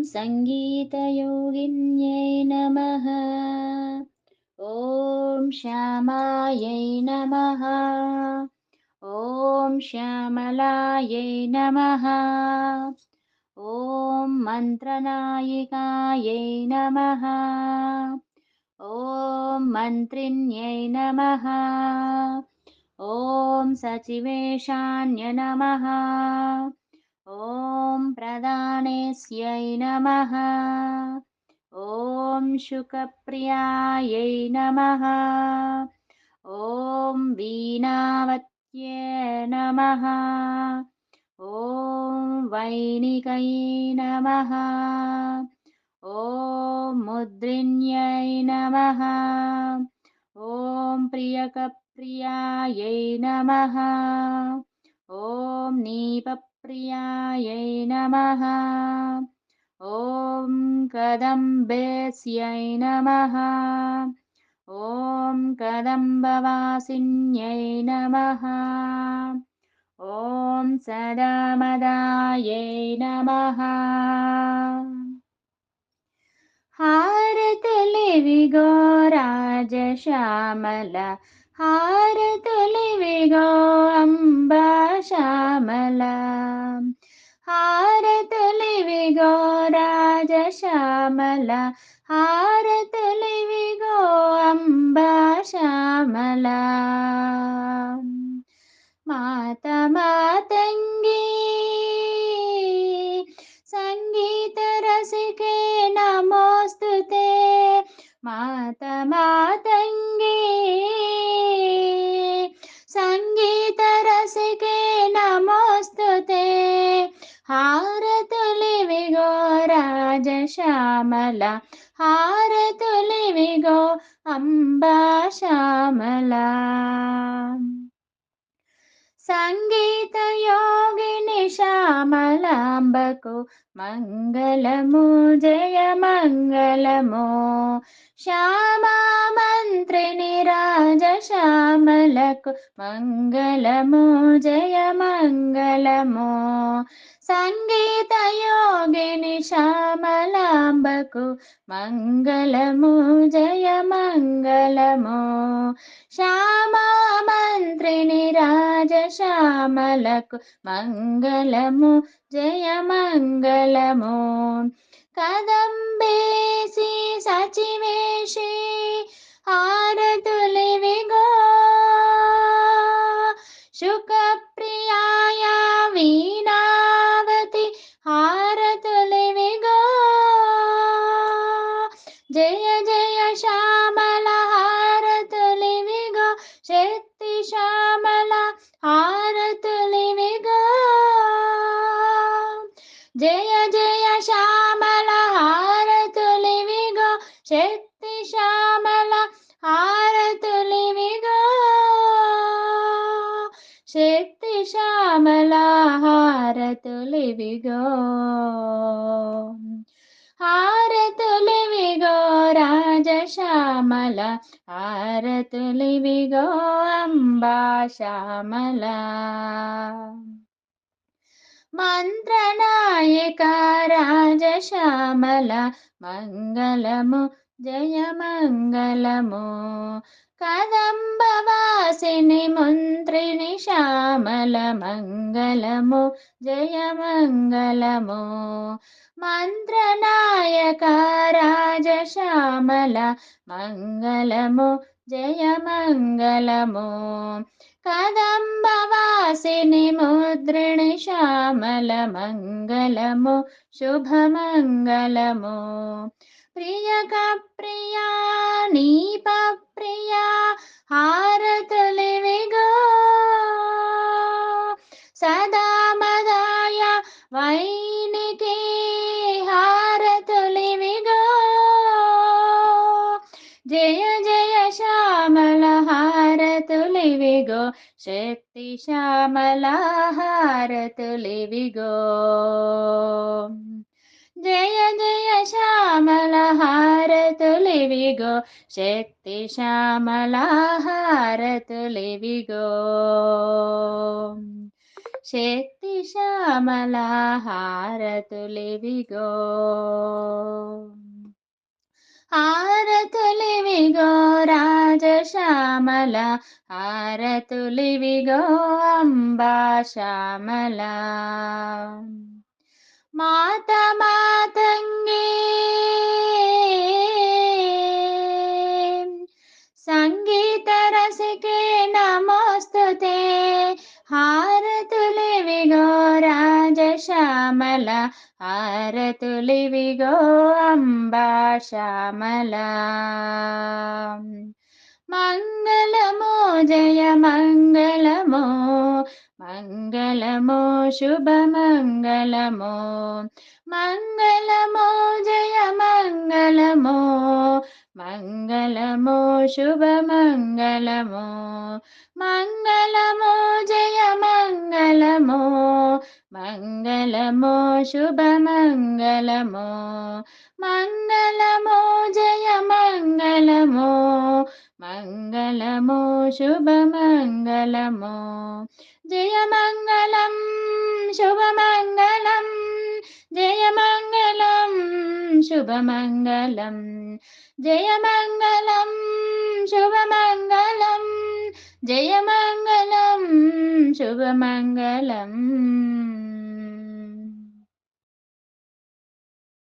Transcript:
सङ्गीतयोगिन्यै नमः। ॐ श्यामायै नमः। ॐ श्यामलायै नमः। ॐ मन्त्रनायिकायै नमः। ॐ मन्त्रिण्यै नमः। ॐ सचिवेशान्य नमः। ॐ प्रधानेस्यै नमः। ॐ शुकप्रियायै नमः। ॐ वीणावत्ये नमः। ॐ वैणिकै नमः। ॐ मुद्रिण्यै नमः। ॐ प्रियकप्रियायै नमः। ॐ नीपप्रियायै नमः। ॐ कदम्बेस्यै नमः। ॐ कदम्बवासिन्यै नमः। ॐ सदामदायै नमः। हारतुलिविगो राजश्यामल हारतुलिविगो अम्बा श्यामल हारतुलिविगो राजश्यामल हारतुलिविगो अम्बा श्यामल माता मातंगी संगीत रसिके नमोस्तुते माता मातंगी संगीत रसिके नमोस्तुते हारतुलिविगो राजश्यामल हारतुलिविगो अम्बा श्यामला संगीत योगिनि श्यामलांबको मंगलमु जय मंगलमु श्यामा मंत्रिनि राज श्यामलको मंगलमु जय मंगलमु संगीत योगिनि श्यामलांबको मंगलमु जय मंगलमु श्यामा मंत्रिनि राज श्यामलको मंगलमु जय मंगलमु कदम्बेसी सचिवेशी हारतुलिविगो शुकप्रियाय वीणावती हारतुलिविगो जय जय श्यामल हारतुलिविगो शक्ति श्यामल हारतुलिविगो जय जय श्यामल हारतुलिविगो शक्ति श्यामल हारतुलिविगो शक्ति श्यामल हारतुलिविगो हारतुलिविगो राजश्यामल हारतुलिविगो अम्बा श्यामला मंत्रनायक राजश्यामल मंगलमु जय मंगलमु कदम्बवासिनि मंत्रिनि श्यामल मंगलमु जय मंगलमु मंत्रनायक राजश्यामल मंगलमु जय मंगलमु कदम्बवासिनि मुद्रिणि श्यामल मंगलमु शुभमंगलमु प्रियकप्रिया नीपप्रिया हारतुलिविगो सदा मदाय वैनिके हारतुलिविगो जय जय श्यामल हारतुलिविगो शक्ति श्यामल हारतुलिविगो जय जय श्यामल हारतुलिविगो शक्ति श्यामल हारतुलिविगो శక్తి శ్యామల హారతులివిగో. హారతులివిగో రాజశ్యామల, హారతులివిగో అంబా శ్యామల. మాత మాతంగి సంగీత రసికే నమోస్తుతే. హారతులివిగో రాజశ్యామల, హారతులివిగో అంబా శ్యామల. మంగళమో జయ మంగళమో, మంగళమో శుభమంగళమో. మంగళమో జయ మంగళమో, మంగళమో శుభమంగళమో. మంగళమో జయ మంగళమో, మంగళమో శుభమంగళమో. మంగళమో జయ మంగళమో, మంగళమో శుభమంగళమో. జయమంగళం శుభమంగళం, జయమంగళం శుభమంగళం. జయమంగళం శుభమంగళం, జయమంగళం శుభమంగళం.